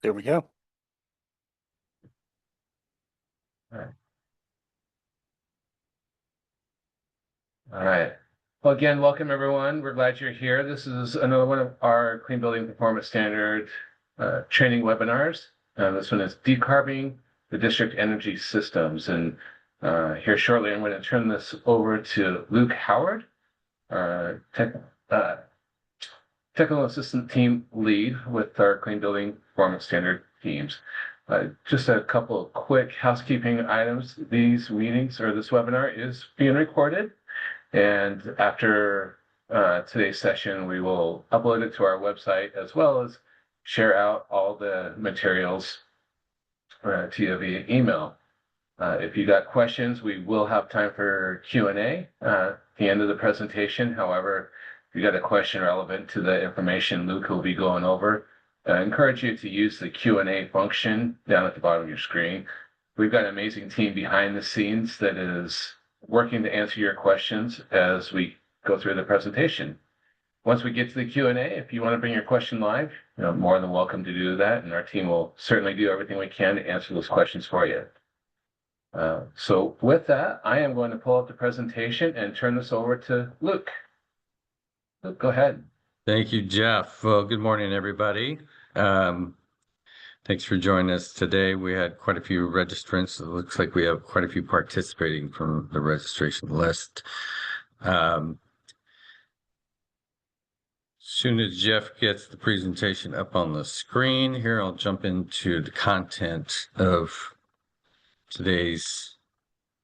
There we go. All right. All right. Well, again, welcome everyone. We're glad you're here. This is another one of our Clean Building Performance Standard training webinars. This one is Decarboning the District Energy Systems. And here shortly, I'm going to turn this over to Luke Howard, our technical assistant team lead with our Clean Building Performance Standard teams. Just a couple of quick housekeeping items. These meetings or this webinar is being recorded. And after today's session, we will upload it to our website as well as share out all the materials to you via email. If you got questions, we will have time for Q&A at the end of the presentation. However, if you got a question relevant to the information Luke will be going over, I encourage you to use the Q&A function down at the bottom of your screen. We've got an amazing team behind the scenes that is working to answer your questions as we go through the presentation. Once we get to the Q&A, if you want to bring your question live, you're more than welcome to do that, and our team will certainly do everything we can to answer those questions for you. So with that, I am going to pull up the presentation and turn this over to Luke. Luke, go ahead. Thank you, Jeff. Well, good morning, everybody. Thanks for joining us today. We had quite a few registrants. It looks like we have quite a few participating from the registration list. As soon as Jeff gets the presentation up on the screen here, I'll jump into the content of today's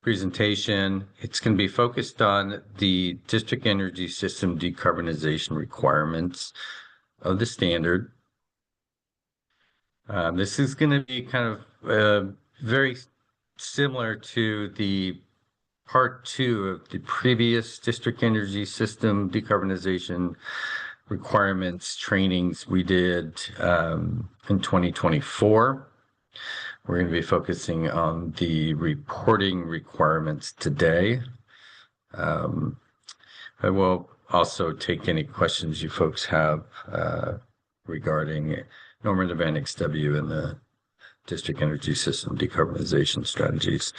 presentation. It's going to be focused on the district energy system decarbonization requirements of the standard. This is going to be kind of very similar to the part 2 of the previous district energy system decarbonization requirements trainings we did in 2024. We're going to be focusing on the reporting requirements today. I will also take any questions you folks have regarding normative Annex W and the district energy system decarbonization strategies.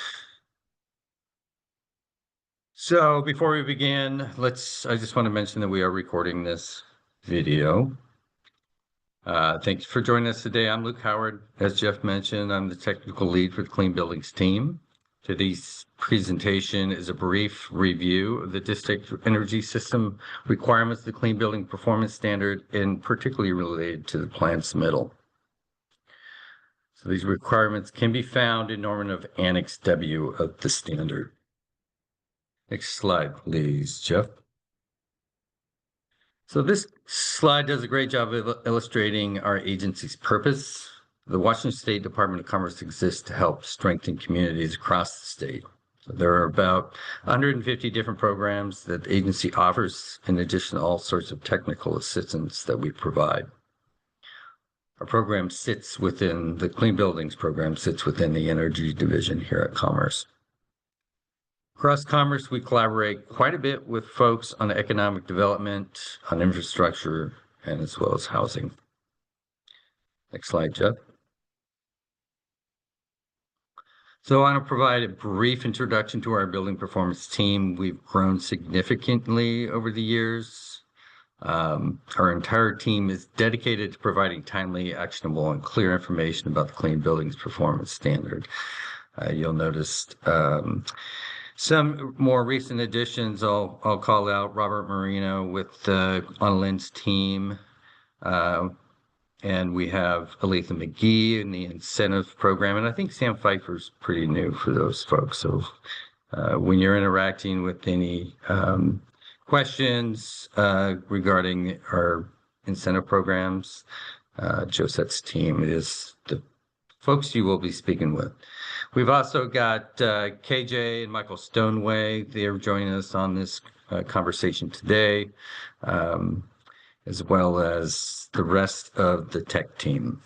So before we begin, I just want to mention that we are recording this video. Thanks for joining us today. I'm Luke Howard. As Jeff mentioned, I'm the technical lead for the Clean Buildings team. Today's presentation is a brief review of the district energy system requirements of the Clean Building Performance Standard, and particularly related to the plan submittal. So these requirements can be found in normative Annex W of the standard. Next slide, please, Jeff. So this slide does a great job of illustrating our agency's purpose. The Washington State Department of Commerce exists to help strengthen communities across the state. So there are about 150 different programs that the agency offers, in addition to all sorts of technical assistance that we provide. Our program sits within, the Clean Buildings program sits within the Energy Division here at Commerce. Across Commerce, we collaborate quite a bit with folks on economic development, on infrastructure, and as well as housing. Next slide, Jeff. So I want to provide a brief introduction to our building performance team. We've grown significantly over the years. Our entire team is dedicated to providing timely, actionable, and clear information about the Clean Buildings Performance Standard. You'll notice some more recent additions. I'll call out Robert Marino with on Lynn's team. And we have Aletha McGee in the incentive program. And I think Sam Pfeiffer's pretty new for those folks. So when you're interacting with any questions regarding our incentive programs, Josette's team is the folks you will be speaking with. We've also got KJ and Michael Stoneway. They're joining us on this conversation today, as well as the rest of the tech team.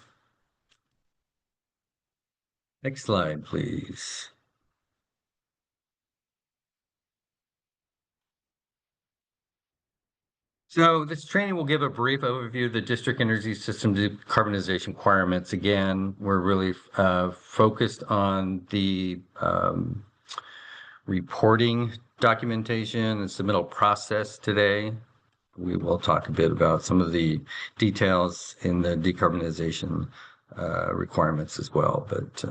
Next slide, please. So this training will give a brief overview of the district energy system decarbonization requirements. Again, we're really focused on the reporting documentation and submittal process today. We will talk a bit about some of the details in the decarbonization requirements as well. But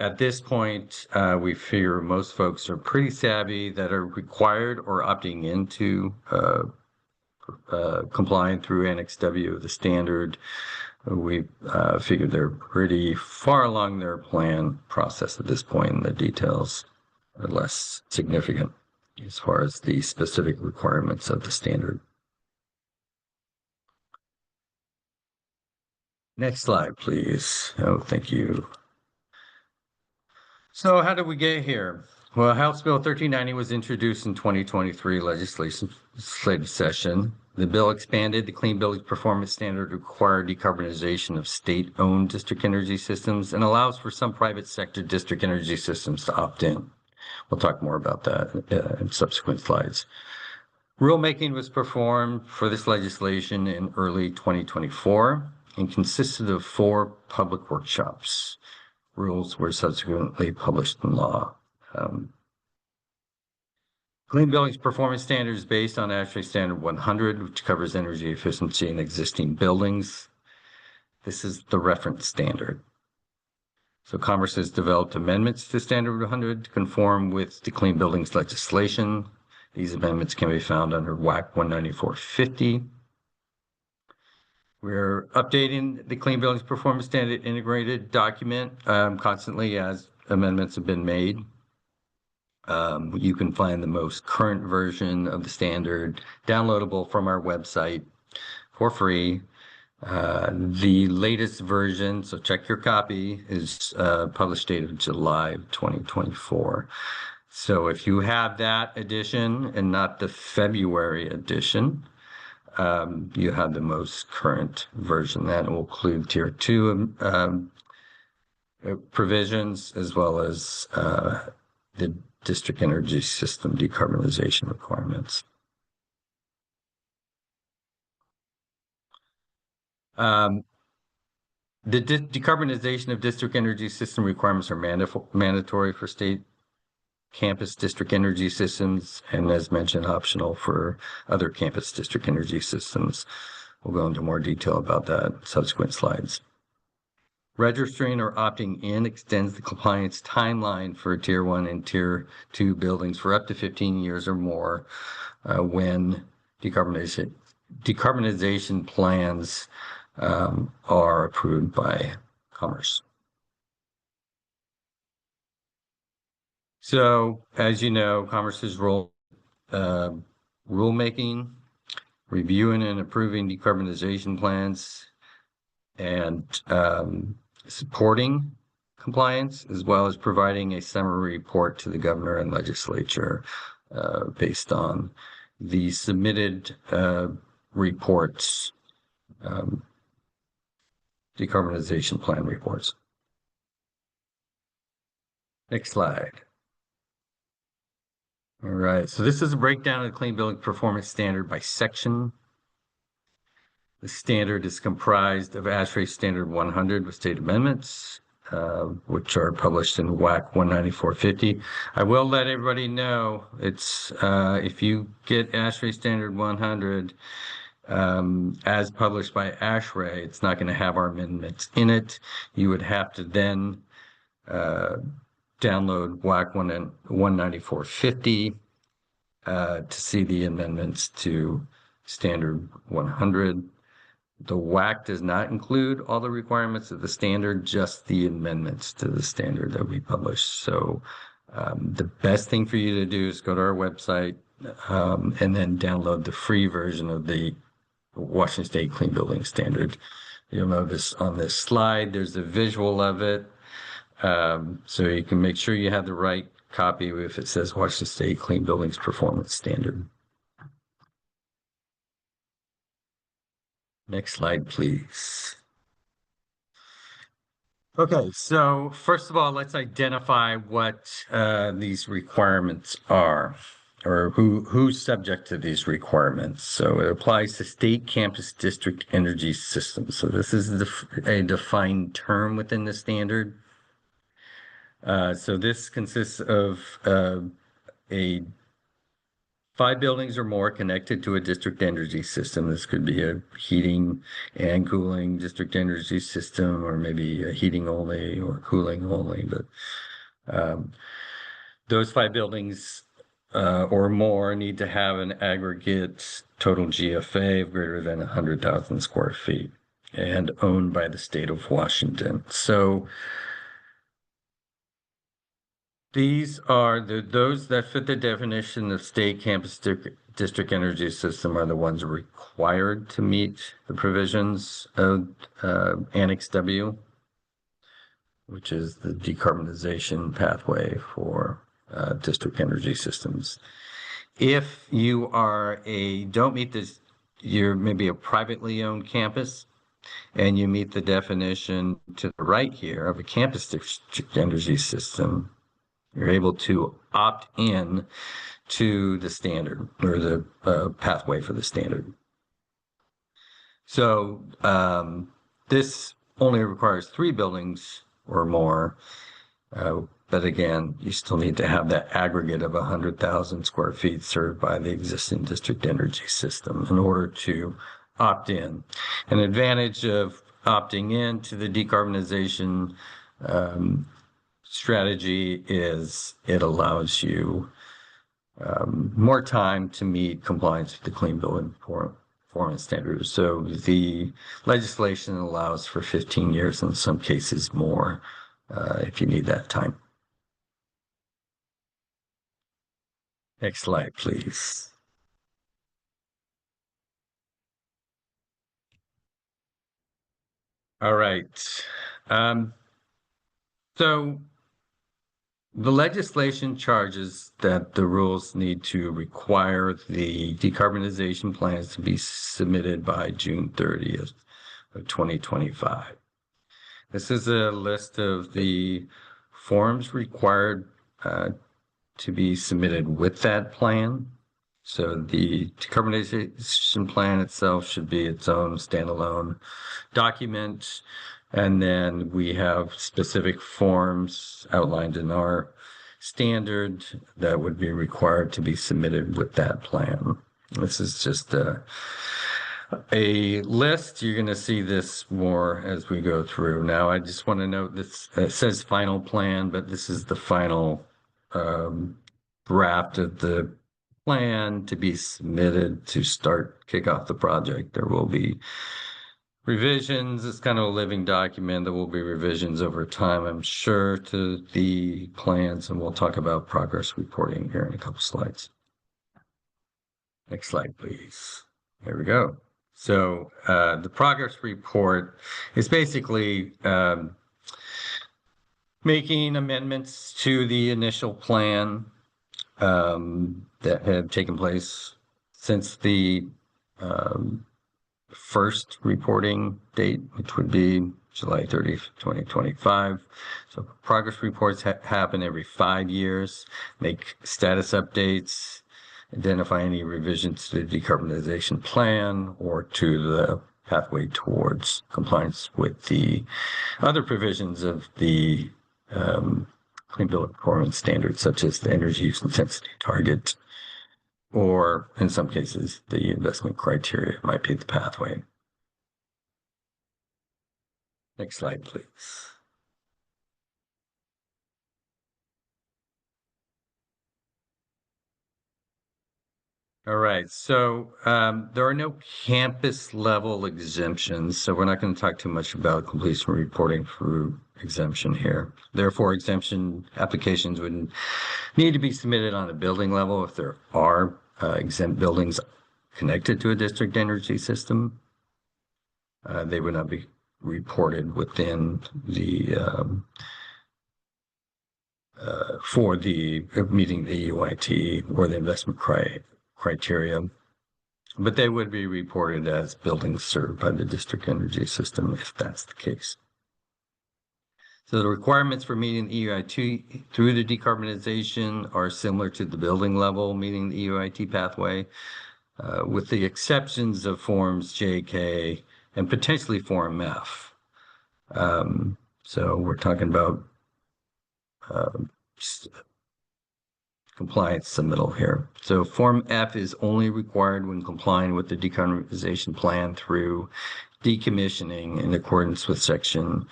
at this point, we figure most folks are pretty savvy that are required or opting into complying through Annex W of the standard. We figured they're pretty far along their plan process at this point, and the details are less significant as far as the specific requirements of the standard. Next slide, please. Oh, thank you. So how did we get here? Well, House Bill 1390 was introduced in 2023 legislative session. The bill expanded the Clean Buildings Performance Standard to require decarbonization of state-owned district energy systems and allows for some private sector district energy systems to opt in. We'll talk more about that in subsequent slides. Rulemaking was performed for this legislation in early 2024 and consisted of 4 public workshops. Rules were subsequently published in law. Clean Buildings Performance Standard is based on ASHRAE Standard 100, which covers energy efficiency in existing buildings. This is the reference standard. So Commerce has developed amendments to Standard 100 to conform with the Clean Buildings legislation. These amendments can be found under WAC 19450. We're updating the Clean Buildings Performance Standard integrated document constantly as amendments have been made. You can find the most current version of the standard downloadable from our website for free. The latest version, so check your copy, is published date of July 2024. So if you have that edition and not the February edition, you have the most current version. That will include Tier 2 provisions as well as the district energy system decarbonization requirements. The decarbonization of district energy system requirements are mandatory for state campus district energy systems, and as mentioned, optional for other campus district energy systems. We'll go into more detail about that in subsequent slides. Registering or opting in extends the compliance timeline for Tier 1 and Tier 2 buildings for up to 15 years or more when decarbonization plans are approved by Commerce. So, as you know, Commerce's role, rulemaking, reviewing and approving decarbonization plans, and supporting compliance, as well as providing a summary report to the governor and legislature based on the submitted reports, decarbonization plan reports. Next slide. All right, so this is a breakdown of the Clean Building Performance Standard by section. The standard is comprised of ASHRAE Standard 100 with state amendments, which are published in WAC 19450. I will let everybody know it's if you get ASHRAE Standard 100 as published by ASHRAE, it's not going to have our amendments in it. You would have to then download WAC 19450 to see the amendments to Standard 100. The WAC does not include all the requirements of the standard, just the amendments to the standard that we publish. So the best thing for you to do is go to our website and then download the free version of the Washington State Clean Building Standard. You'll notice on this slide, there's a visual of it. So you can make sure you have the right copy if it says Washington State Clean Buildings Performance Standard. Next slide, please. Okay, so first of all, let's identify what these requirements are. or who's subject to these requirements. So it applies to state campus district energy systems. So this is a defined term within the standard. So this consists of a 5 buildings or more connected to a district energy system. This could be a heating and cooling district energy system, or maybe a heating only or cooling only. But those 5 buildings or more need to have an aggregate total GFA of greater than 100,000 square feet and owned by the state of Washington. So these are those that fit the definition of state campus district energy system are the ones required to meet the provisions of Annex W, which is the decarbonization pathway for district energy systems. If you don't meet this, you're maybe a privately owned campus, and you meet the definition to the right here of a campus district energy system, you're able to opt in to the standard, or the pathway for the standard. So this only requires 3 buildings or more, but again, you still need to have that aggregate of 100,000 square feet served by the existing district energy system in order to opt in. An advantage of opting in to the decarbonization strategy is it allows you more time to meet compliance with the Clean Building Performance Standards. So the legislation allows for 15 years, in some cases more, if you need that time. Next slide, please. All right. So the legislation charges that the rules need to require the decarbonization plans to be submitted by June 30th of 2025. This is a list of the forms required to be submitted with that plan. So the decarbonization plan itself should be its own standalone document. And then we have specific forms outlined in our standard that would be required to be submitted with that plan. This is just a list. You're going to see this more as we go through. Now, I just want to note this, it says final plan, but this is the final draft of the plan to be submitted to kick off the project. There will be revisions. It's kind of a living document. There will be revisions over time, I'm sure, to the plans, and we'll talk about progress reporting here in a couple slides. Next slide, please. There we go. So the progress report is basically making amendments to the initial plan that have taken place since the first reporting date, which would be July 30th, 2025. So progress reports happen every 5 years, make status updates, identify any revisions to the decarbonization plan or to the pathway towards compliance with the other provisions of the Clean Building Performance Standards, such as the energy use intensity target, or in some cases, the investment criteria might be the pathway. Next slide, please. All right, so there are no campus level exemptions, so we're not going to talk too much about completion reporting for exemption here. Therefore, exemption applications would need to be submitted on a building level if there are exempt buildings connected to a district energy system. They would not be reported within the for the meeting the UIT or the investment criteria, but they would be reported as buildings served by the district energy system if that's the case. So the requirements for meeting the EUIT through the decarbonization are similar to the building level meeting the EUIT pathway, with the exceptions of forms J, K, and potentially Form F. So we're talking about compliance submittal here. So Form F is only required when complying with the decarbonization plan through decommissioning in accordance with section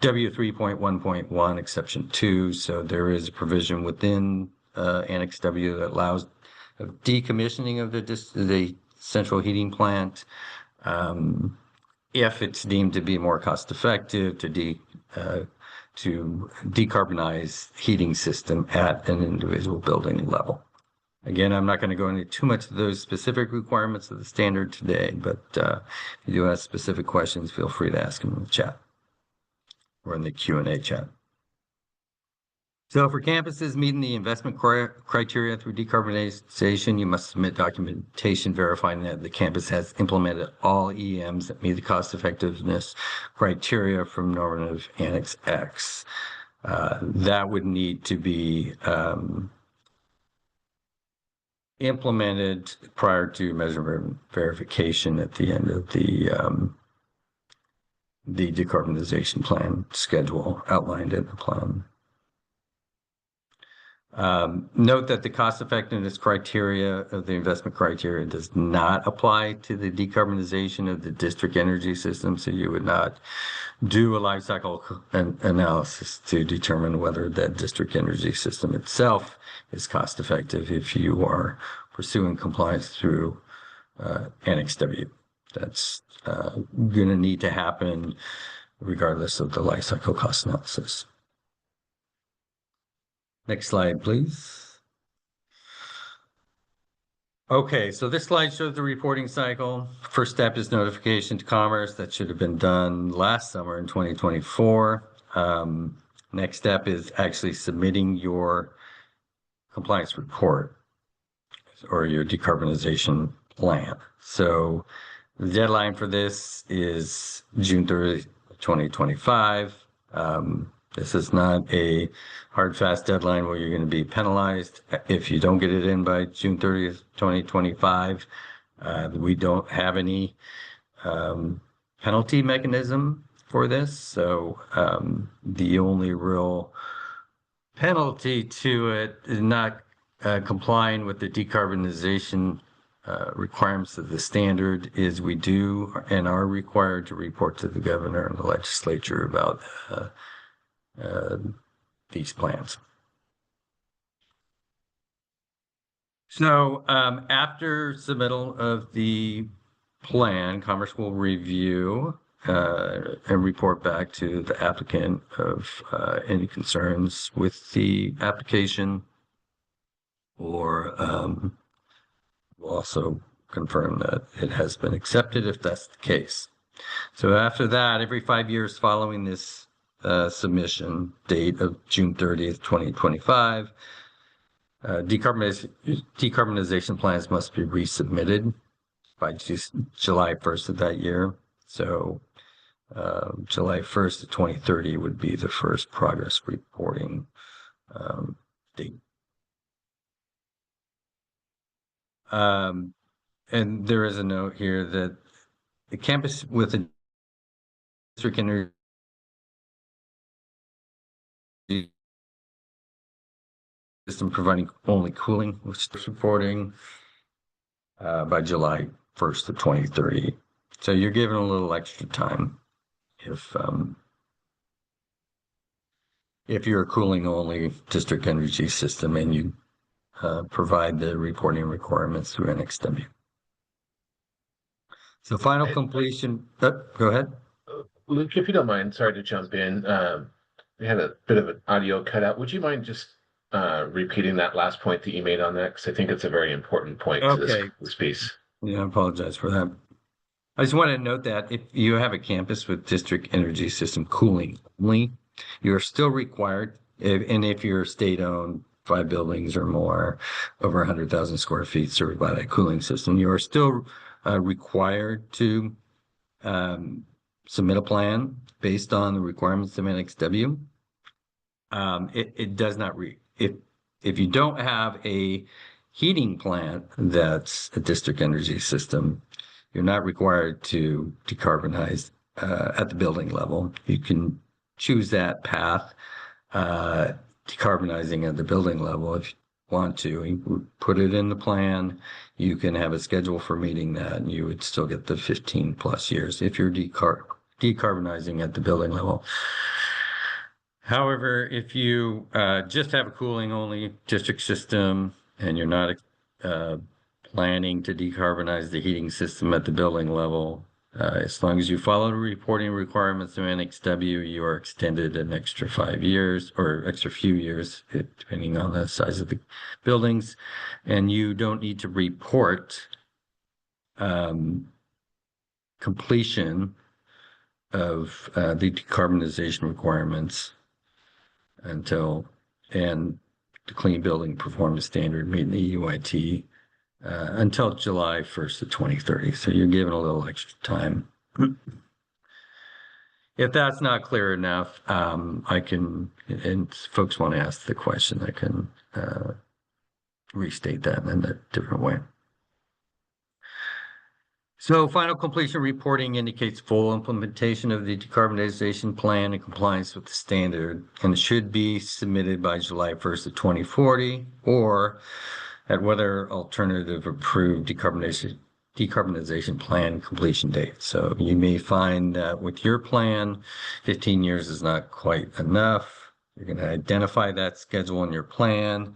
W3.1.1, exception 2. So there is a provision within Annex W that allows decommissioning of the central heating plant if it's deemed to be more cost effective to decarbonize heating system at an individual building level. Again, I'm not going to go into too much of those specific requirements of the standard today, but if you do have specific questions, feel free to ask them in the chat or in the Q&A chat. So for campuses meeting the investment criteria through decarbonization, you must submit documentation verifying that the campus has implemented all EMs that meet the cost effectiveness criteria from normative Annex X. That would need to be implemented prior to measurement verification at the end of the decarbonization plan schedule outlined in the plan. Note that the cost effectiveness criteria of the investment criteria does not apply to the decarbonization of the district energy system. So you would not do a life cycle analysis to determine whether that district energy system itself is cost effective if you are pursuing compliance through Annex W. That's going to need to happen regardless of the life cycle cost analysis. Next slide, please. Okay, so this slide shows the reporting cycle. First step is notification to Commerce. That should have been done last summer in 2024. Next step is actually submitting your compliance report or your decarbonization plan. So the deadline for this is June 30, 2025. This is not a hard, fast deadline where you're going to be penalized if you don't get it in by June 30th, 2025. We don't have any penalty mechanism for this. So the only real penalty to it is not complying with the decarbonization requirements of the standard is we do and are required to report to the governor and the legislature about these plans. So after submittal of the plan, Commerce will review and report back to the applicant of any concerns with the application, or we'll also confirm that it has been accepted if that's the case. So after that, every 5 years following this submission date of June 30th, 2025, decarbonization plans must be resubmitted by July 1st of that year. So July 1st of 2030 would be the first progress reporting date. And there is a note here that the campus with a district energy system providing only cooling, which is reporting by July 1st of 2030. So you're given a little extra time if you're a cooling only district energy system and you provide the reporting requirements through Annex W. So final completion, go ahead. Luke, if you don't mind, sorry to jump in. We had a bit of an audio cutout. Would you mind just repeating that last point that you made on that? Because I think it's a very important point to this piece. Yeah, I apologize for that. I just want to note that if you have a campus with district energy system cooling only, you're still required, and if you're state-owned, 5 buildings or more, over 100,000 square feet served by that cooling system, you are still required to submit a plan based on the requirements of Annex W. it does not if you don't have a heating plant that's a district energy system, you're not required to decarbonize at the building level. You can choose that path, decarbonizing at the building level if you want to. You put it in the plan. You can have a schedule for meeting that, and you would still get the 15 plus years if you're decarbonizing at the building level. However, if you just have a cooling only district system and you're not planning to decarbonize the heating system at the building level, as long as you follow the reporting requirements of Annex W, you are extended an extra 5 years or extra few years, depending on the size of the buildings. And you don't need to report completion of the decarbonization requirements and the Clean Building Performance Standard meeting the EUIT until July 1st of 2030. So you're given a little extra time. If that's not clear enough, I can, and folks want to ask the question, I can restate that in a different way. So final completion reporting indicates full implementation of the decarbonization plan in compliance with the standard, and it should be submitted by July 1st of 2040 or at whether alternative approved decarbonization plan completion date. So you may find that with your plan, 15 years is not quite enough. You're going to identify that schedule in your plan.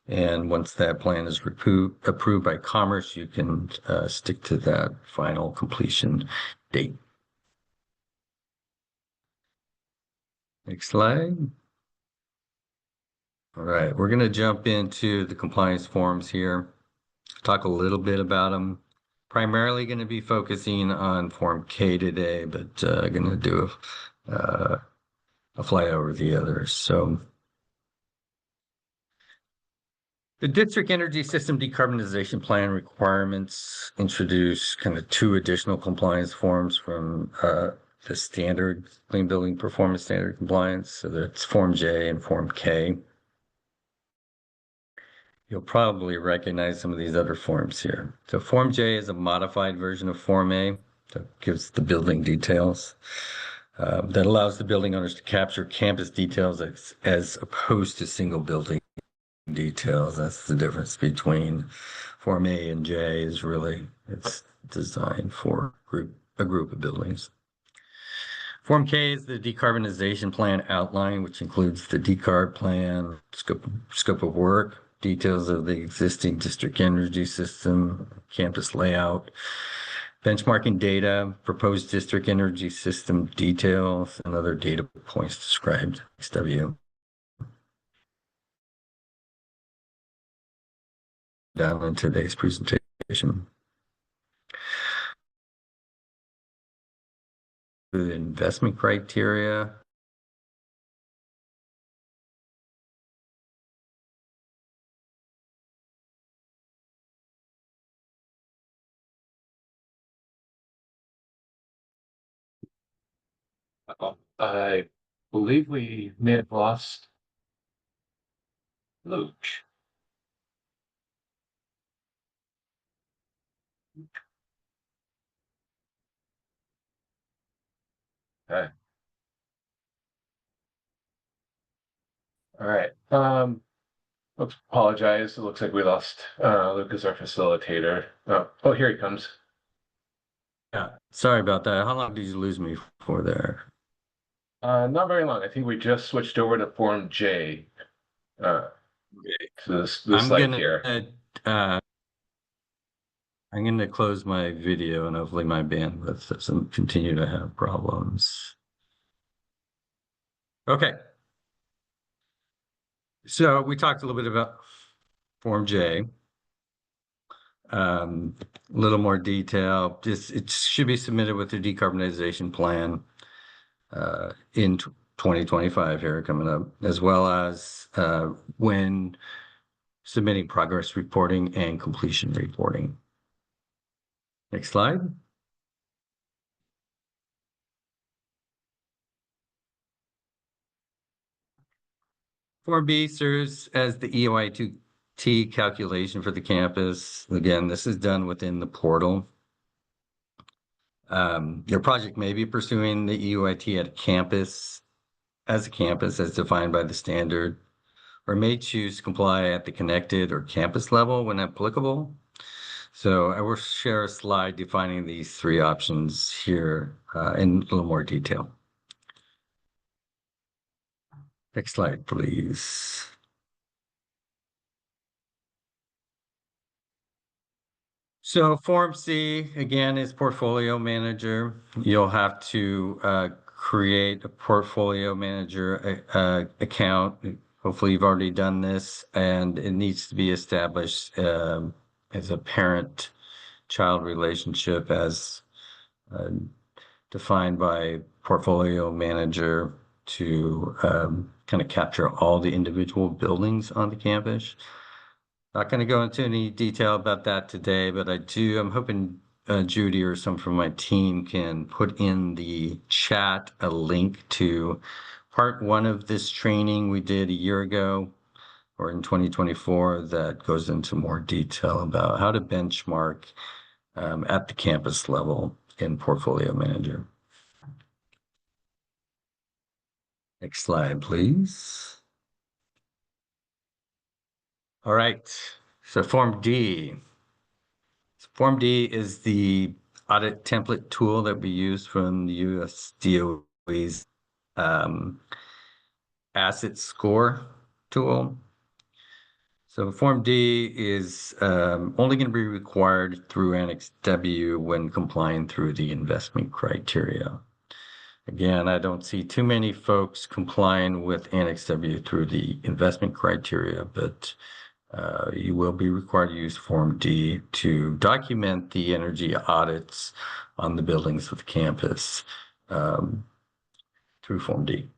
And once that plan is approved by Commerce, you can stick to that final completion date. Next slide. All right, we're going to jump into the compliance forms here, talk a little bit about them. Primarily going to be focusing on Form K today, but going to do a fly over the others. So the District Energy System Decarbonization Plan requirements introduce kind of 2 additional compliance forms from the standard Clean Building Performance Standard compliance. So that's Form J and Form K. You'll probably recognize some of these other forms here. So Form J is a modified version of Form A that gives the building details. That allows the building owners to capture campus details as opposed to single building details. That's the difference between Form A and J is really, it's designed for a group of buildings. Form K is the decarbonization plan outline, which includes the decarb plan, scope of work, details of the existing district energy system, campus layout, benchmarking data, proposed district energy system details, and other data points described in XW. Down in today's presentation. The investment criteria. I believe we may have lost Luke. Okay. All right. Let's apologize. It looks like we lost Luke as our facilitator. Oh, here he comes. Yeah, sorry about that. How long did you lose me for there? Not very long. I think we just switched over to Form J. To this slide here. I'm going to close my video and hopefully my bandwidth doesn't continue to have problems. Okay. So we talked a little bit about Form J. A little more detail. It should be submitted with the decarbonization plan in 2025 here coming up, as well as when submitting progress reporting and completion reporting. Next slide. Form B serves as the EOI2T calculation for the campus. Again, this is done within the portal. Your project may be pursuing the EOIT at a campus, as defined by the standard, or may choose to comply at the connected or campus level when applicable. So I will share a slide defining these three options here in a little more detail. Next slide, please. So Form C, again, is portfolio manager. You'll have to create a portfolio manager account. Hopefully you've already done this, and it needs to be established as a parent-child relationship as defined by portfolio manager to kind of capture all the individual buildings on the campus. Not going to go into any detail about that today, but I'm hoping Judy or some from my team can put in the chat a link to part 1 of this training we did a year ago or in 2024 that goes into more detail about how to benchmark at the campus level in Portfolio Manager. Next slide, please. All right, so Form D. Form D is the audit template tool that we use from the US DOE's asset score tool. So Form D is only going to be required through Annex W when complying through the investment criteria. Again, I don't see too many folks complying with Annex W through the investment criteria, but you will be required to use Form D to document the energy audits on the buildings of the campus through Form D.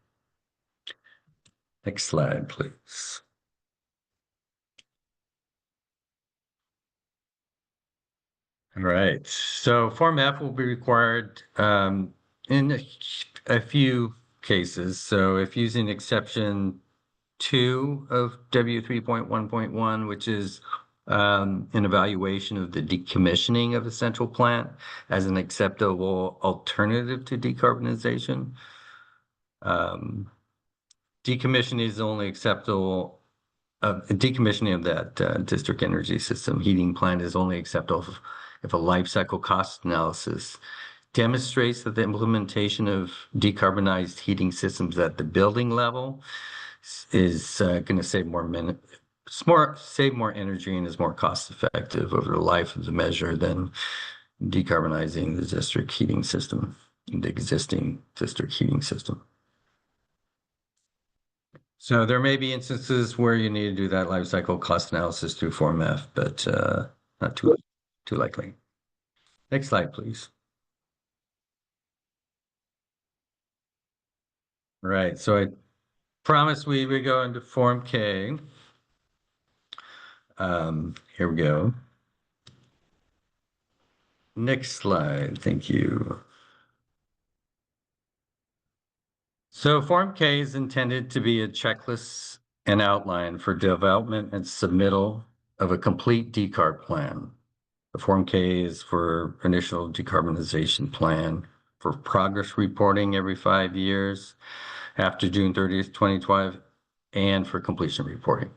Next slide, please. All right, so Form F will be required in a few cases. So if using exception 2 of W 3.1.1, which is an evaluation of the decommissioning of a central plant as an acceptable alternative to decarbonization. Decommissioning is only acceptable. Decommissioning of that district energy system heating plant is only acceptable if a life cycle cost analysis demonstrates that the implementation of decarbonized heating systems at the building level is going to save more energy and is more cost effective over the life of the measure than decarbonizing the district heating system, the existing district heating system. So there may be instances where you need to do that life cycle cost analysis through Form F, but not too likely. Next slide, please. All right, so I promised we would go into Form K. Here we go. Next slide, thank you. So Form K is intended to be a checklist and outline for development and submittal of a complete decarb plan. The Form K is for initial decarbonization plan, for progress reporting every 5 years after June 30th, 2012, and for completion reporting.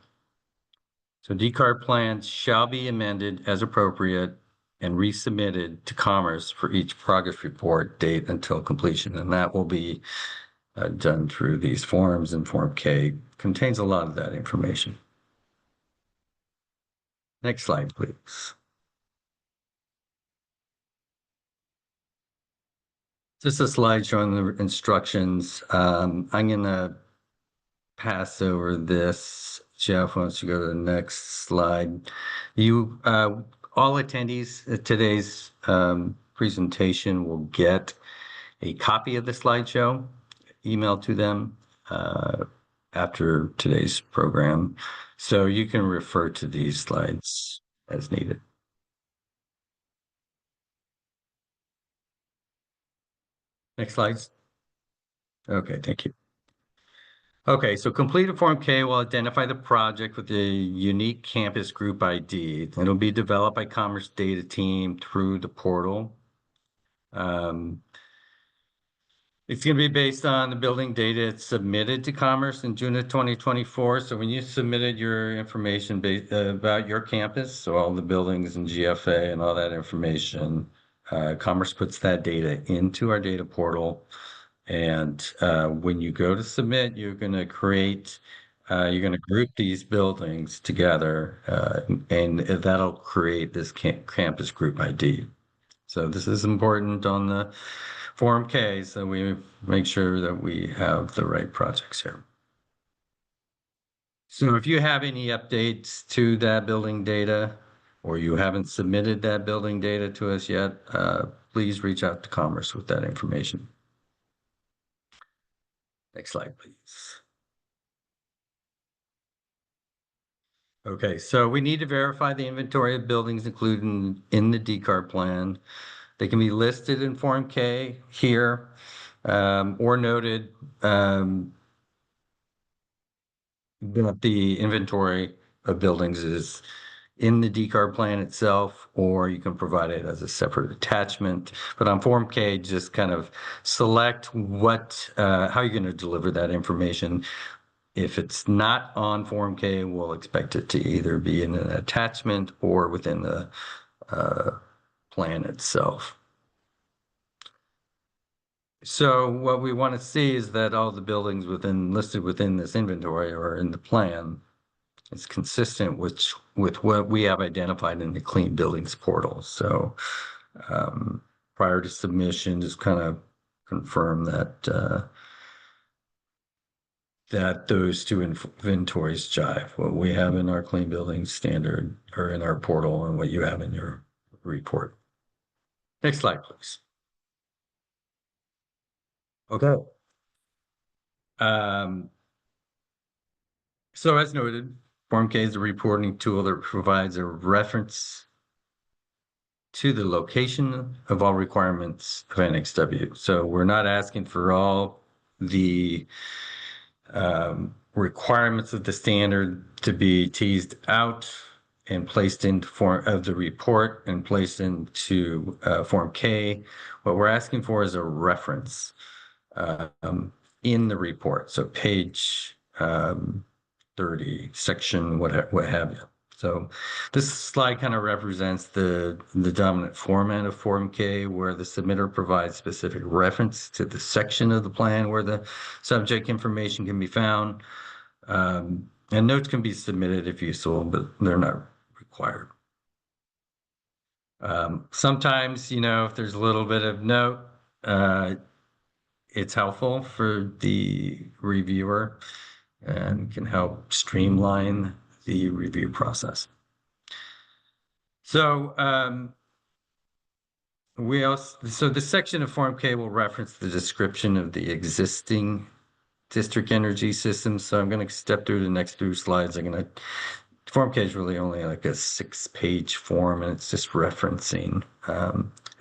So decarb plans shall be amended as appropriate and resubmitted to Commerce for each progress report date until completion. And that will be done through these forms, and Form K contains a lot of that information. Next slide, please. Just a slide showing the instructions. I'm going to pass over this. Jeff, why don't you go to the next slide? You, all attendees at today's presentation will get a copy of the slideshow emailed to them after today's program. So you can refer to these slides as needed. Next slides. Okay, thank you. Okay, so completed Form K will identify the project with a unique campus group ID. It'll be developed by Commerce Data Team through the portal. It's going to be based on the building data submitted to Commerce in June of 2024. So when you submitted your information about your campus, so all the buildings and GFA and all that information, Commerce puts that data into our data portal. And when you go to submit, you're going to group these buildings together, and that'll create this campus group ID. So this is important on the Form K, so we make sure that we have the right projects here. So if you have any updates to that building data, or you haven't submitted that building data to us yet, please reach out to Commerce with that information. Next slide, please. Okay, so we need to verify the inventory of buildings included in the decarb plan. They can be listed in Form K here, or noted that the inventory of buildings is in the decarb plan itself, or you can provide it as a separate attachment. But on Form K, just kind of select how you're going to deliver that information. If it's not on Form K, we'll expect it to either be in an attachment or within the plan itself. So what we want to see is that all the buildings listed within this inventory or in the plan is consistent with what we have identified in the Clean Buildings portal. So prior to submission, just kind of confirm that that those two inventories jive, what we have in our Clean Buildings standard or in our portal and what you have in your report. Next slide, please. Okay. So as noted, Form K is a reporting tool that provides a reference to the location of all requirements of NXW. So we're not asking for all the requirements of the standard to be teased out and placed into form of the report and placed into Form K. What we're asking for is a reference in the report. So page 30, section, what have you. So this slide kind of represents the dominant format of Form K, where the submitter provides specific reference to the section of the plan where the subject information can be found. And notes can be submitted if useful, but they're not required. Sometimes, if there's a little bit of note, it's helpful for the reviewer and can help streamline the review process. So the section of Form K will reference the description of the existing district energy system. So I'm going to step through the next few slides. Form K is really only like a 6-page form, and it's just referencing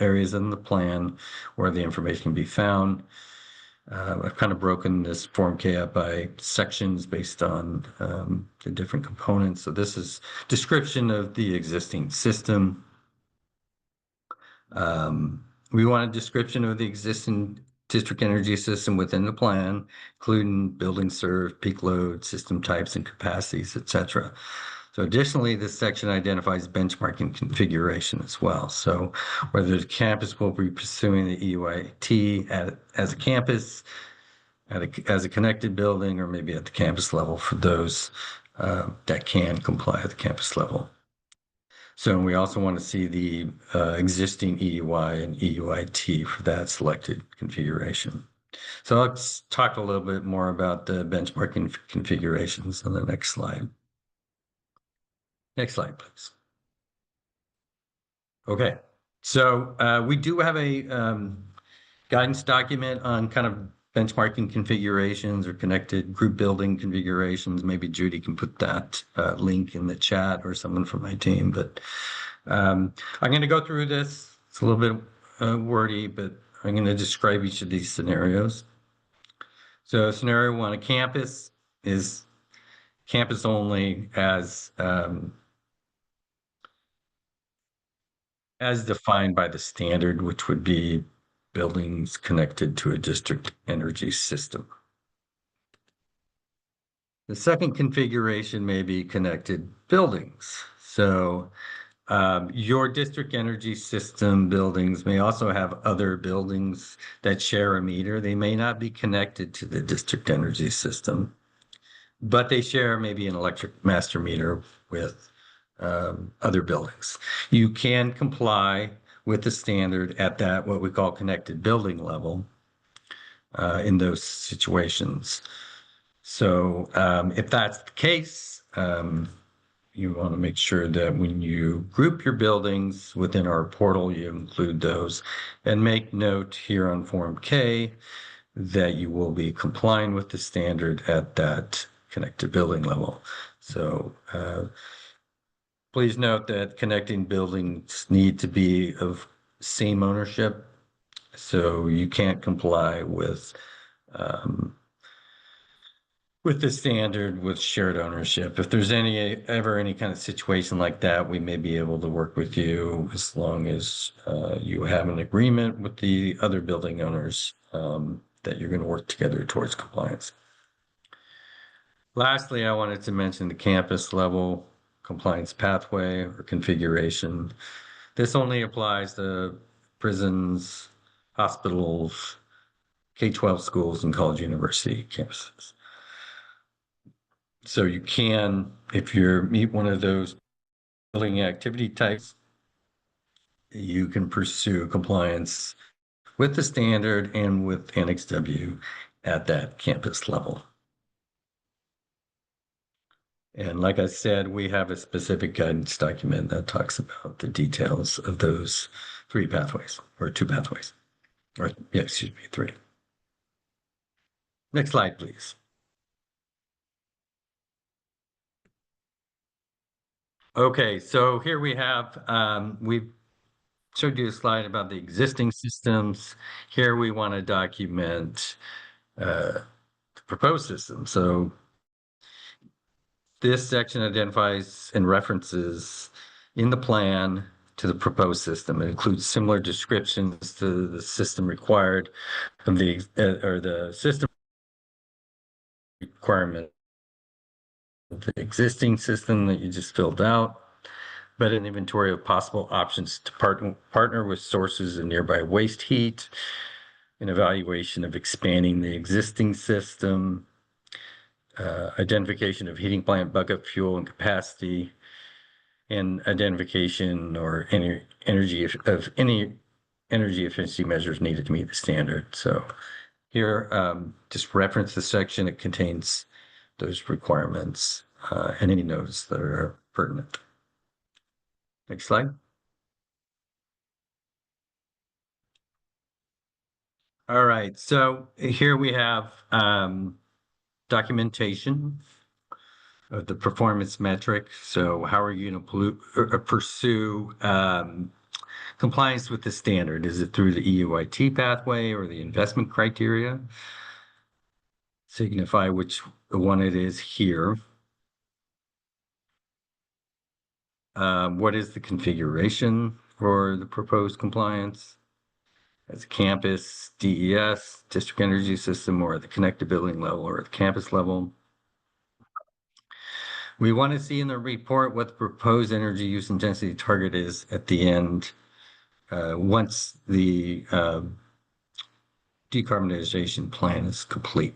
areas in the plan where the information can be found. I've kind of broken this Form K up by sections based on the different components. So this is description of the existing system. We want a description of the existing district energy system within the plan, including building served, peak load, system types and capacities, etc. So additionally, this section identifies benchmarking configuration as well. So whether the campus will be pursuing the EUIT as a campus, as a connected building, or maybe at the campus level for those that can comply at the campus level. So we also want to see the existing EUI and EUIT for that selected configuration. So let's talk a little bit more about the benchmarking configurations on the next slide. Next slide, please. Okay, so we do have a guidance document on kind of benchmarking configurations or connected group building configurations. Maybe Judy can put that link in the chat or someone from my team. But I'm going to go through this. It's a little bit wordy, but I'm going to describe each of these scenarios. So scenario 1, a campus is campus only as defined by the standard, which would be buildings connected to a district energy system. The second configuration may be connected buildings. So your district energy system buildings may also have other buildings that share a meter. They may not be connected to the district energy system, but they share maybe an electric master meter with other buildings. You can comply with the standard at that, what we call connected building level in those situations. So if that's the case, you want to make sure that when you group your buildings within our portal, you include those and make note here on Form K that you will be complying with the standard at that connected building level. So please note that connecting buildings need to be of same ownership. So you can't comply with the standard with shared ownership. If there's ever any kind of situation like that, we may be able to work with you as long as you have an agreement with the other building owners that you're going to work together towards compliance. Lastly, I wanted to mention the campus level compliance pathway or configuration. This only applies to prisons, hospitals, K-12 schools, and college university campuses. So you can, if you meet one of those building activity types, you can pursue compliance with the standard and with Annex W at that campus level. And like I said, we have a specific guidance document that talks about the details of those three pathways, or two pathways, or yeah, excuse me, three. Next slide, please. Okay, so here we have, we've showed you a slide about the existing systems. Here we want to document the proposed system. So this section identifies and references in the plan to the proposed system. It includes similar descriptions to the system required of the system requirement of the existing system that you just filled out, but an inventory of possible options to partner with sources of nearby waste heat, an evaluation of expanding the existing system, identification of heating plant bucket fuel and capacity, and identification or any energy efficiency measures needed to meet the standard. So here, just reference the section. It contains those requirements and any notes that are pertinent. Next slide. All right, so here we have documentation of the performance metric. So how are you going to pursue compliance with the standard? Is it through the EUIT pathway or the investment criteria? Signify which one it is here. What is the configuration for the proposed compliance? As a campus, DES, district energy system, or at the connected building level or at the campus level. We want to see in the report what the proposed energy use intensity target is at the end once the decarbonization plan is complete.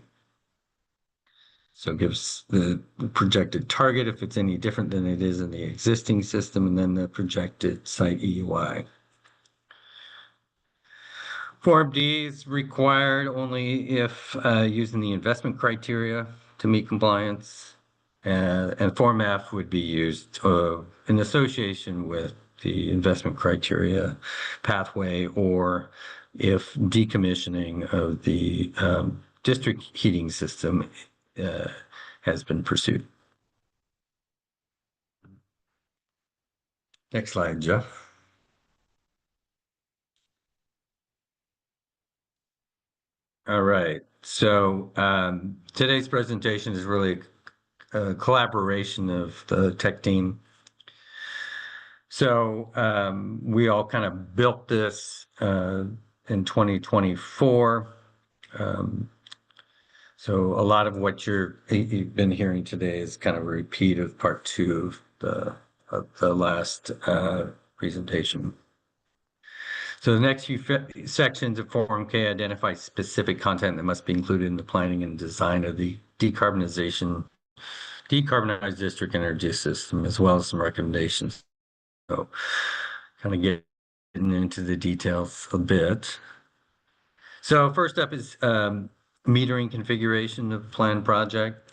So it gives the projected target if it's any different than it is in the existing system, and then the projected site EUI. Form D is required only if using the investment criteria to meet compliance. And Form F would be used in association with the investment criteria pathway, or if decommissioning of the district heating system has been pursued. Next slide, Jeff. All right. So today's presentation is really a collaboration of the tech team. So we all kind of built this in 2024. So a lot of what you've been hearing today is kind of a repeat of part two of the last presentation. So the next few sections of Form K identify specific content that must be included in the planning and design of the decarbonized district energy system, as well as some recommendations. So kind of getting into the details a bit. So first up is metering configuration of the planned project.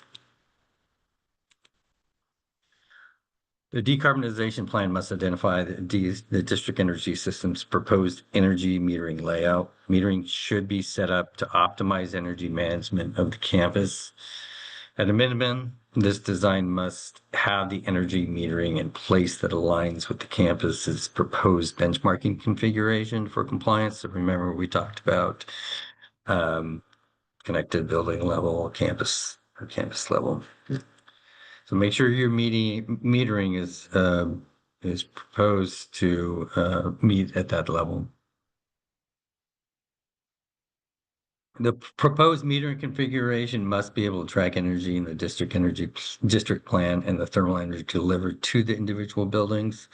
The decarbonization plan must identify the district energy system's proposed energy metering layout. Metering should be set up to optimize energy management of the campus. At a minimum, this design must have the energy metering in place that aligns with the campus's proposed benchmarking configuration for compliance. So remember, we talked about connected building level, campus level. So make sure your metering is proposed to meet at that level. The proposed metering configuration must be able to track energy in the district plan and the thermal energy delivered to the individual buildings.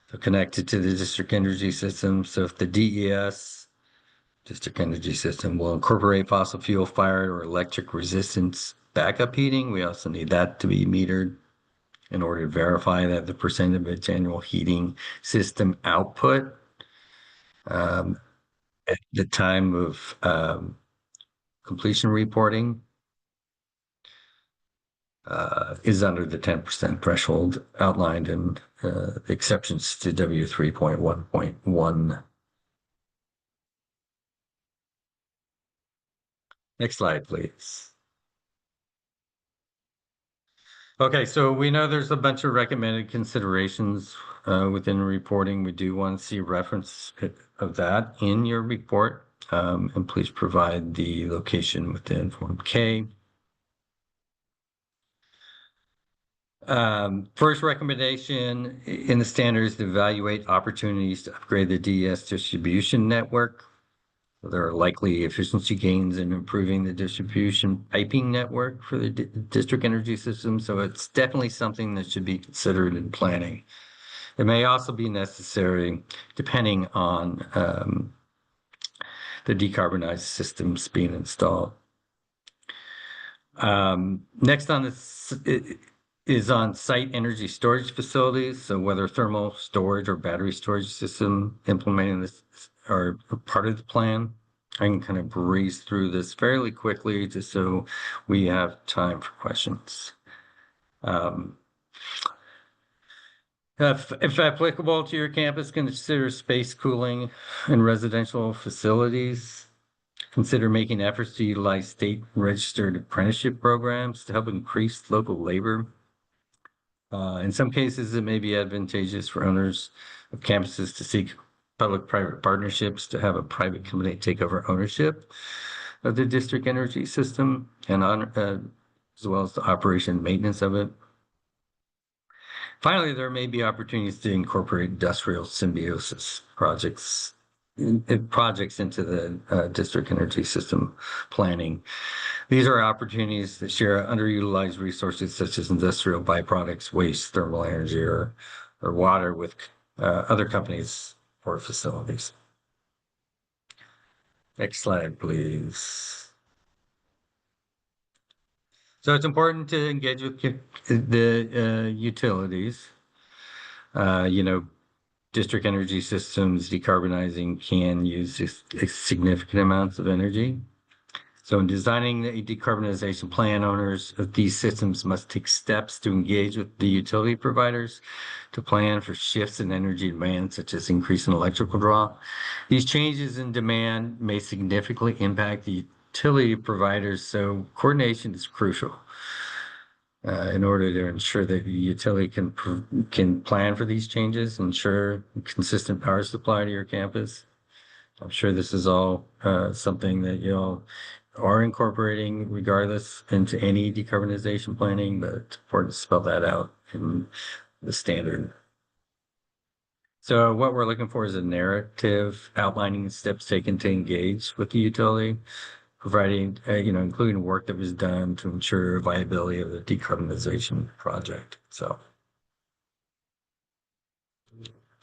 So connected to the district energy system. So if the DES, district energy system, will incorporate fossil fuel fired or electric resistance backup heating, we also need that to be metered in order to verify that the percent of its annual heating system output at the time of completion reporting is under the 10% threshold outlined in exceptions to W3.1.1. Next slide, please. Okay, so we know there's a bunch of recommended considerations within reporting. We do want to see reference of that in your report, and please provide the location within Form K. First recommendation in the standards to evaluate opportunities to upgrade the DES distribution network. There are likely efficiency gains in improving the distribution piping network for the district energy system. So it's definitely something that should be considered in planning. It may also be necessary depending on the decarbonized systems being installed. Next on this is on site energy storage facilities. So whether thermal storage or battery storage system implementing this are part of the plan. I can kind of breeze through this fairly quickly just so we have time for questions. If applicable to your campus, consider space cooling in residential facilities. Consider making efforts to utilize state registered apprenticeship programs to help increase local labor. In some cases, it may be advantageous for owners of campuses to seek public-private partnerships to have a private company take over ownership of the district energy system and as well as the operation and maintenance of it. Finally, there may be opportunities to incorporate industrial symbiosis projects into the district energy system planning. These are opportunities that share underutilized resources such as industrial byproducts, waste, thermal energy, or water with other companies or facilities. Next slide, please. So it's important to engage with the utilities. District energy systems decarbonizing can use significant amounts of energy. So in designing the decarbonization plan, owners of these systems must take steps to engage with the utility providers to plan for shifts in energy demand, such as increase in electrical draw. These changes in demand may significantly impact the utility providers, so coordination is crucial in order to ensure that the utility can plan for these changes, ensure consistent power supply to your campus. I'm sure this is all something that you'll are incorporating regardless into any decarbonization planning, but it's important to spell that out in the standard. So what we're looking for is a narrative outlining the steps taken to engage with the utility, providing, including work that was done to ensure viability of the decarbonization project. So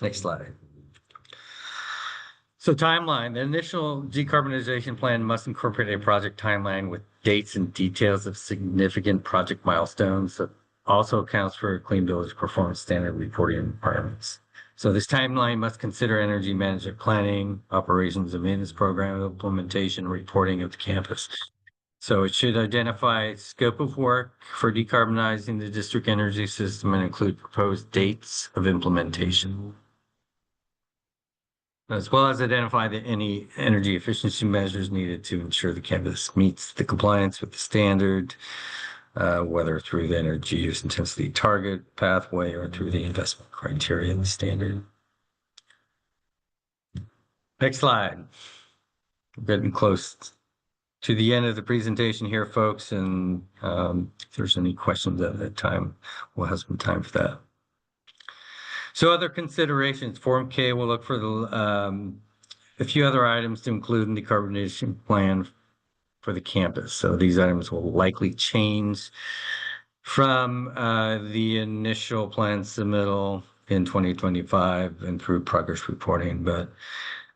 next slide. So timeline, the initial decarbonization plan must incorporate a project timeline with dates and details of significant project milestones that also accounts for Clean Village Performance Standard reporting requirements. So this timeline must consider energy management planning, operations and maintenance program implementation, reporting of the campus. So it should identify scope of work for decarbonizing the district energy system and include proposed dates of implementation, as well as identify any energy efficiency measures needed to ensure the campus meets the compliance with the standard, whether through the energy use intensity target pathway or through the investment criteria in the standard. Next slide. We're getting close to the end of the presentation here, folks, and if there's any questions at that time, we'll have some time for that. So other considerations, Form K will look for a few other items to include in the decarbonization plan for the campus. So these items will likely change from the initial plan submittal in 2025 and through progress reporting, but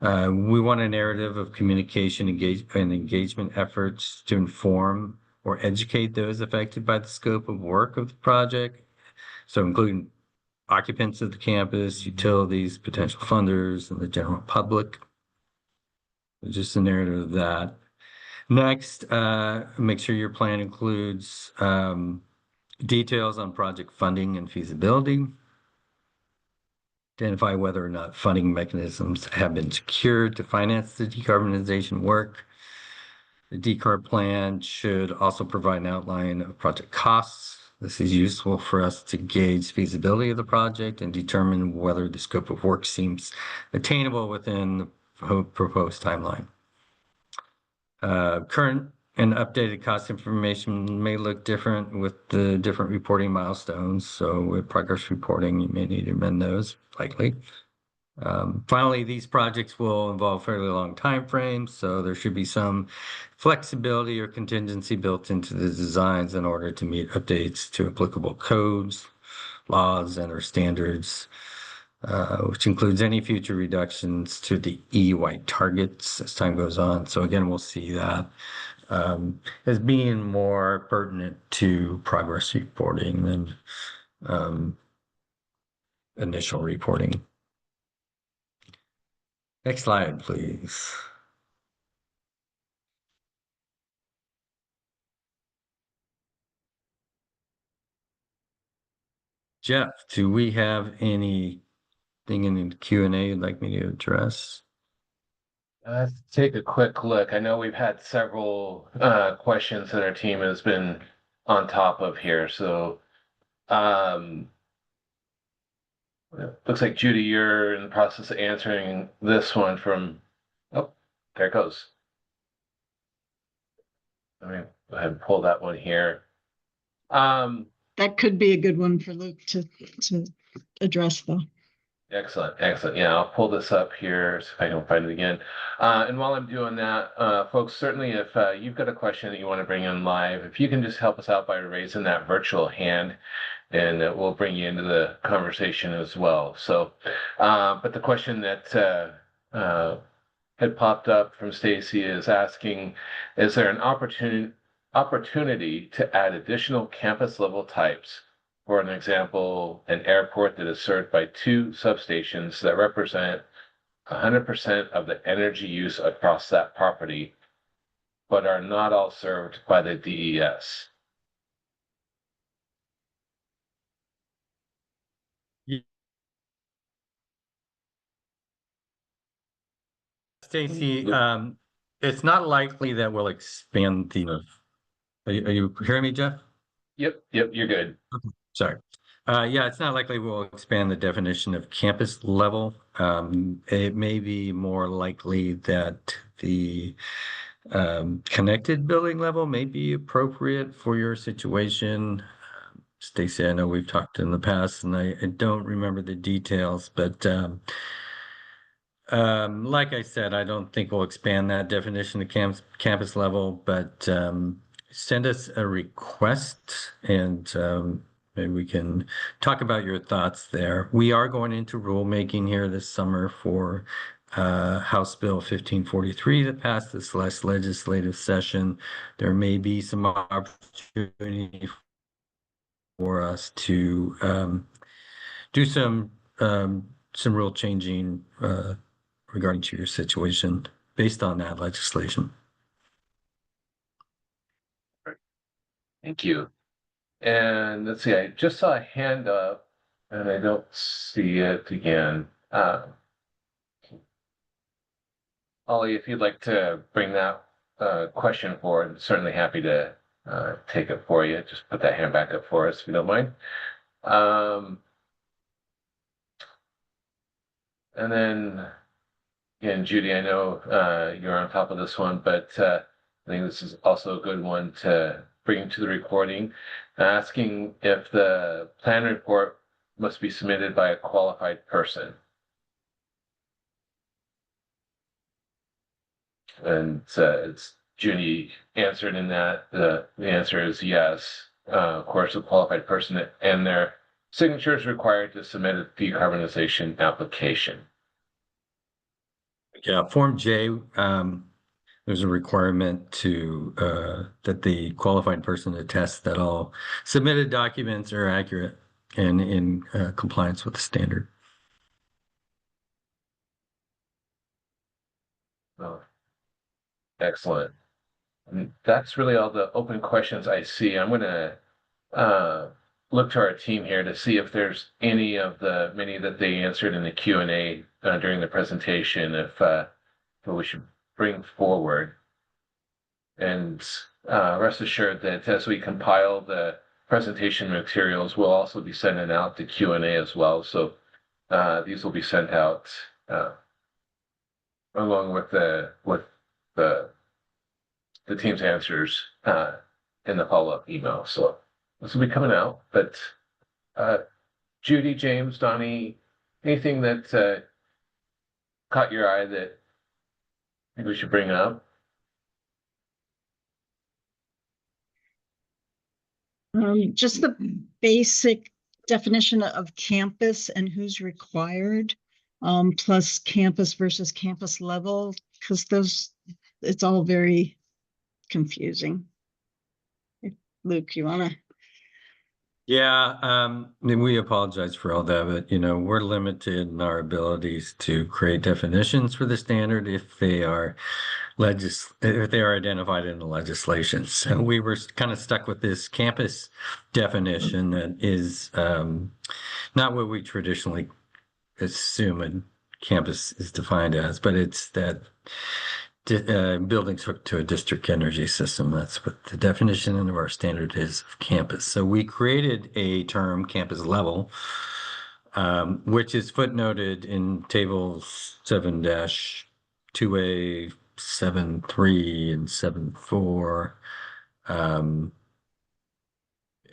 we want a narrative of communication and engagement efforts to inform or educate those affected by the scope of work of the project. So including occupants of the campus, utilities, potential funders, and the general public. Just a narrative of that. Next, make sure your plan includes details on project funding and feasibility. Identify whether or not funding mechanisms have been secured to finance the decarbonization work. The decarb plan should also provide an outline of project costs. This is useful for us to gauge feasibility of the project and determine whether the scope of work seems attainable within the proposed timeline. Current and updated cost information may look different with the different reporting milestones. So with progress reporting, you may need to amend those likely. Finally, these projects will involve fairly long time frames, so there should be some flexibility or contingency built into the designs in order to meet updates to applicable codes, laws, and/or standards, which includes any future reductions to the EY targets as time goes on. So again, we'll see that as being more pertinent to progress reporting than initial reporting. Next slide, please. Jeff, do we have anything in the Q&A you'd like me to address? Take a quick look. I know we've had several questions that our team has been on top of here. So looks like Judy, you're in the process of answering this one from, oh, there it goes. Let me go ahead and pull that one here. That could be a good one for Luke to address, though. Excellent, excellent. Yeah, I'll pull this up here so if I can find it again. And while I'm doing that, folks, certainly if you've got a question that you want to bring in live, if you can just help us out by raising that virtual hand, and we'll bring you into the conversation as well. So, but the question that had popped up from Stacy is asking, is there an opportunity to add additional campus level types? For an example, an airport that is served by 2 substations that represent 100% of the energy use across that property, but are not all served by the DES. Stacy, it's not likely that we'll expand the. Are you hearing me, Jeff? Yep, you're good. Okay. Sorry. Yeah, it's not likely we'll expand the definition of campus level. It may be more likely that the Connected building level may be appropriate for your situation. Stacy, I know we've talked in the past, and I don't remember the details, but like I said, I don't think we'll expand that definition to campus level, but send us a request, and maybe we can talk about your thoughts there. We are going into rulemaking here this summer for House Bill 1543 that passed this last legislative session. There may be some opportunity for us to do some real changing regarding to your situation based on that legislation. Thank you. And let's see, I just saw a hand up and I don't see it again. Ollie, if you'd like to bring that question forward, I'm certainly happy to take it for you. Just put that hand back up for us if you don't mind. And then, again, Judy, I know you're on top of this one, but I think this is also a good one to bring to the recording, asking if the plan report must be submitted by a qualified person. And it's Judy answered in that the answer is yes. Of course, a qualified person and their signature is required to submit a decarbonization application. Yeah, Form J, there's a requirement to that the qualified person attest that all submitted documents are accurate and in compliance with the standard. Oh, excellent. And that's really all the open questions I see. I'm going to look to our team here to see if there's any of the many that they answered in the Q&A during the presentation, if we should bring forward. And rest assured that as we compile the presentation materials, we'll also be sending out the Q&A as well. So these will be sent out along with the team's answers in the follow-up email. So this will be coming out. But Judy, James, Donnie, anything that caught your eye that I think we should bring up? Just the basic definition of campus and who's required, plus campus versus campus level, because it's all very confusing. Luke, you want to? Yeah, we apologize for all that, but we're limited in our abilities to create definitions for the standard if they are identified in the legislation. So we were kind of stuck with this campus definition that is not what we traditionally assume a campus is defined as, but it's that buildings hooked to a district energy system. That's what the definition of our standard is of campus. So we created a term, campus level, which is footnoted in tables 7-2A, 7.3, and 7.4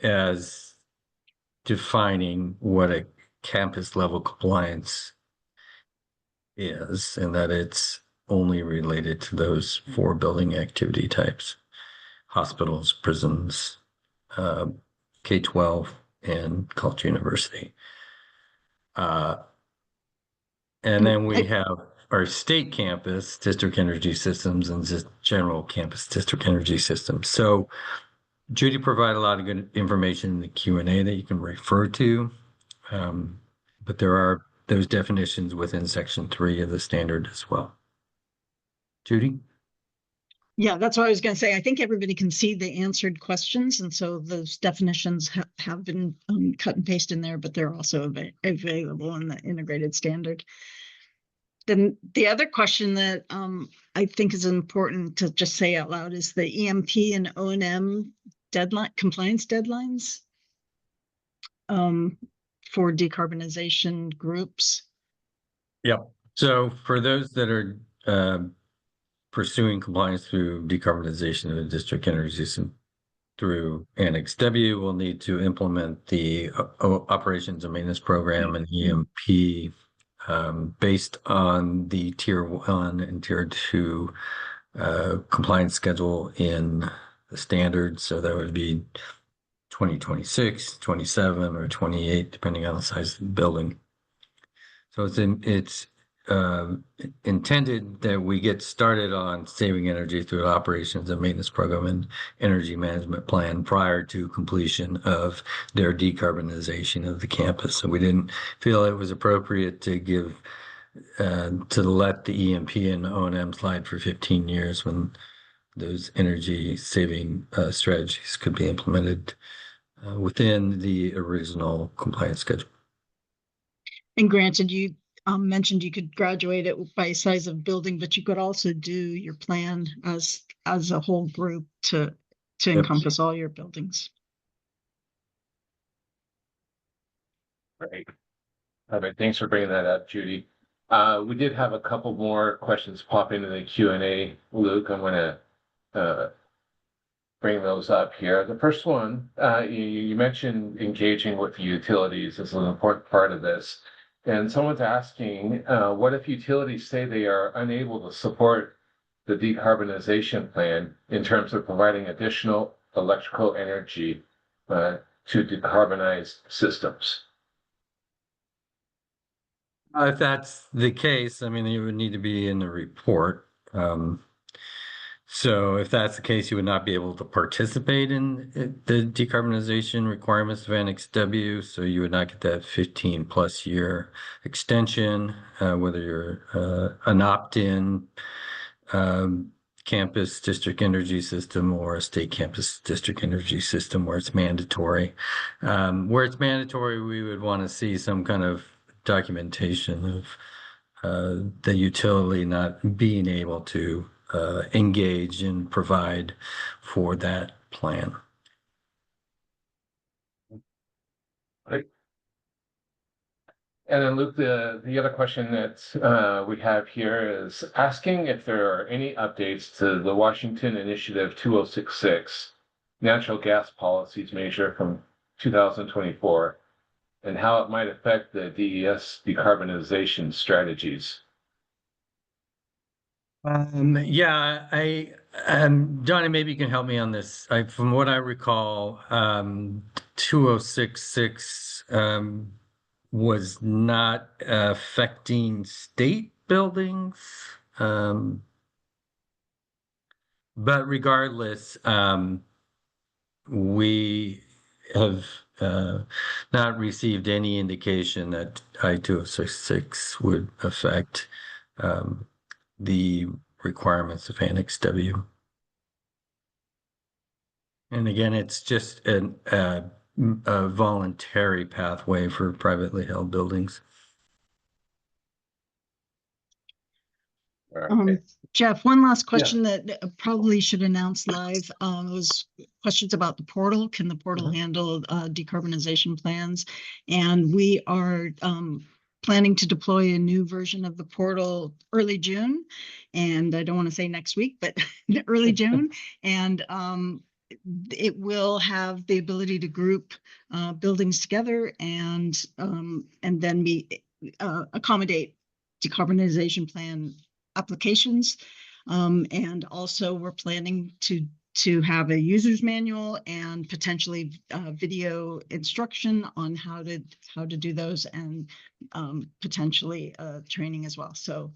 as defining what a campus level compliance is, and that it's only related to those 4 building activity types: hospitals, prisons, K-12, and college university. And then we have our state campus, district energy systems, and just general campus district energy systems. So Judy provided a lot of good information in the Q&A that you can refer to. But there are those definitions within Section 3 of the standard as well. Judy? Yeah, that's what I was going to say. I think everybody can see the answered questions, and so those definitions have been cut and pasted in there, but they're also available in the integrated standard. Then the other question that I think is important to just say out loud is the EMP and O&M compliance deadlines for decarbonization groups. Yep. So for those that are pursuing compliance through decarbonization of the district energy system through Annex W, we'll need to implement the operations and maintenance program and EMP based on the Tier 1 and Tier 2 compliance schedule in the standard. So that would be 2026, 27, or 28, depending on the size of the building. So it's intended that we get started on saving energy through operations and maintenance program and energy management plan prior to completion of their decarbonization of the campus. So we didn't feel it was appropriate to give to let the EMP and O&M slide for 15 years when those energy saving strategies could be implemented within the original compliance schedule. And granted, you mentioned you could graduate it by size of building, but you could also do your plan as a whole group to encompass all your buildings. Great. All right, thanks for bringing that up, Judy. We did have a couple more questions pop into the Q&A. Luke, I'm going to bring those up here. The first one, you mentioned engaging with the utilities as an important part of this. And someone's asking, what if utilities say they are unable to support the decarbonization plan in terms of providing additional electrical energy to decarbonize systems? If that's the case, I mean, it would need to be in the report. So if that's the case, you would not be able to participate in the decarbonization requirements of Annex W. So you would not get that 15+ year extension, whether you're an opt-in campus district energy system or a state campus district energy system where it's mandatory. Where it's mandatory, we would want to see some kind of documentation of the utility not being able to engage and provide for that plan. Right. And then Luke, the other question that we have here is asking if there are any updates to the Washington Initiative 2066 natural gas policies measure from 2024 and how it might affect the DES decarbonization strategies. Yeah, Johnny, maybe you can help me on this. From what I recall, 2066 was not affecting state buildings. But regardless, we have not received any indication that I-2066 would affect the requirements of Annex W. And again, it's just a voluntary pathway for privately held buildings. Jeff, one last question that probably should announce live was questions about the portal. Can the portal handle decarbonization plans? And we are planning to deploy a new version of the portal early June. And I don't want to say next week, but early June. And it will have the ability to group buildings together and then accommodate decarbonization plan applications. And also we're planning to have a user's manual and potentially video instruction on how to do those, and potentially training as well. So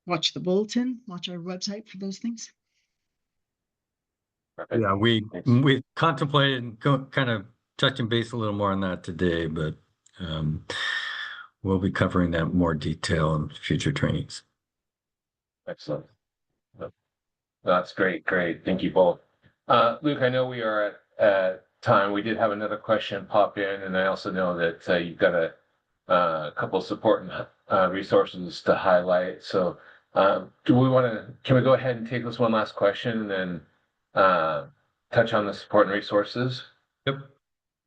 watch the bulletin, watch our website for those things. Yeah, we contemplated kind of touching base a little more on that today, but we'll be covering that in more detail in future trainings. Excellent. That's great. Thank you both. Luke, I know we are at time. We did have another question pop in, and I also know that you've got a couple of support resources to highlight. So can we go ahead and take this one last question and then touch on the support and resources? Yep.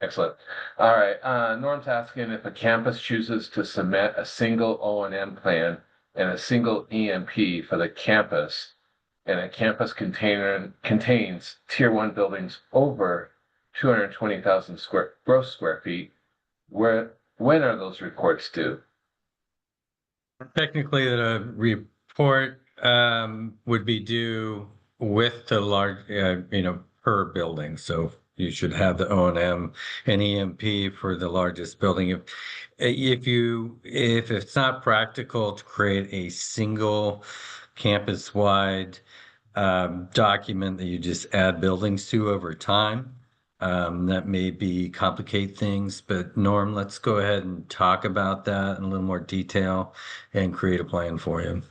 Excellent. All right. Norm's asking if a campus chooses to submit a single O&M plan and a single EMP for the campus, and a campus container contains tier 1 buildings over 220,000 gross square feet, when are those reports due? Technically, the report would be due with the large, per building. So you should have the O&M and EMP for the largest building. If it's not practical to create a single campus-wide document that you just add buildings to over time, that may complicate things, but Norm, let's go ahead and talk about that in a little more detail and create a plan for you.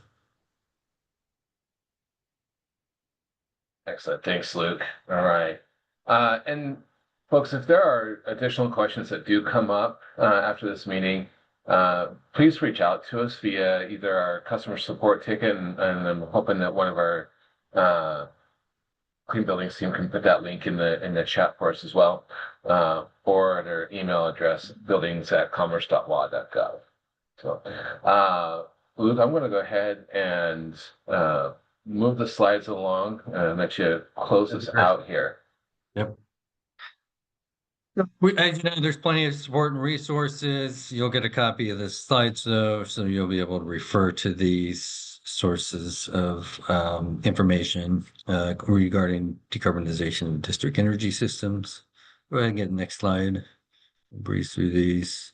Excellent. Thanks, Luke. All right. And folks, if there are additional questions that do come up after this meeting, please reach out to us via either our customer support ticket, and I'm hoping that one of our Clean Buildings team can put that link in the chat for us as well, or at our email address, buildings@commerce.wa.gov. So, Luke, I'm going to go ahead and move the slides along and let you close this out here. Yep. As you know, there's plenty of support and resources. You'll get a copy of the slides, so you'll be able to refer to these sources of information regarding decarbonization of district energy systems. Go ahead and get the next slide. Breeze through these.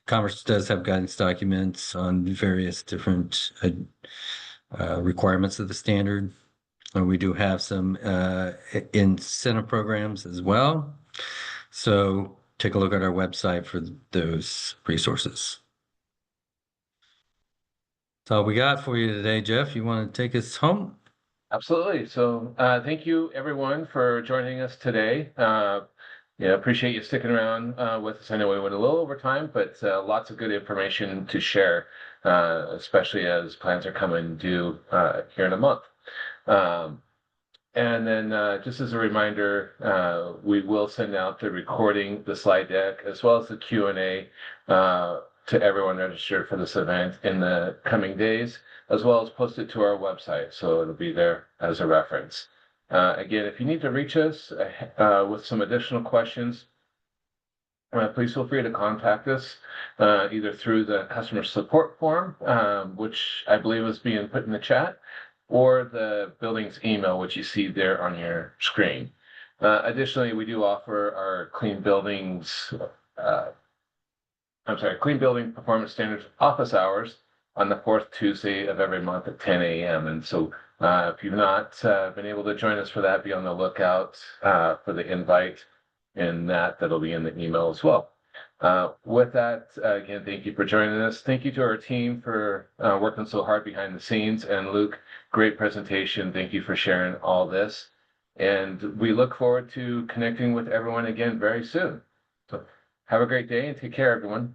Commerce does have guidance documents on various different requirements of the standard. We do have some incentive programs as well. So take a look at our website for those resources. That's all we got for you today, Jeff. You want to take us home? Absolutely. So thank you, everyone, for joining us today. Appreciate you sticking around with us. I know we went a little over time, but lots of good information to share, especially as plans are coming due here in a month. And then just as a reminder, we will send out the recording, the slide deck, as well as the Q&A to everyone registered for this event in the coming days, as well as post it to our website. So it'll be there as a reference. Again, if you need to reach us with some additional questions, please feel free to contact us either through the customer support form, which I believe is being put in the chat, or the building's email, which you see there on your screen. Additionally, we do offer our Clean Building Performance Standards office hours on the 4th Tuesday of every month at 10 a.m. And so if you've not been able to join us for that, be on the lookout for the invite, and that'll be in the email as well. With that, again, thank you for joining us. Thank you to our team for working so hard behind the scenes. And Luke, great presentation. Thank you for sharing all this. And we look forward to connecting with everyone again very soon. So have a great day and take care, everyone.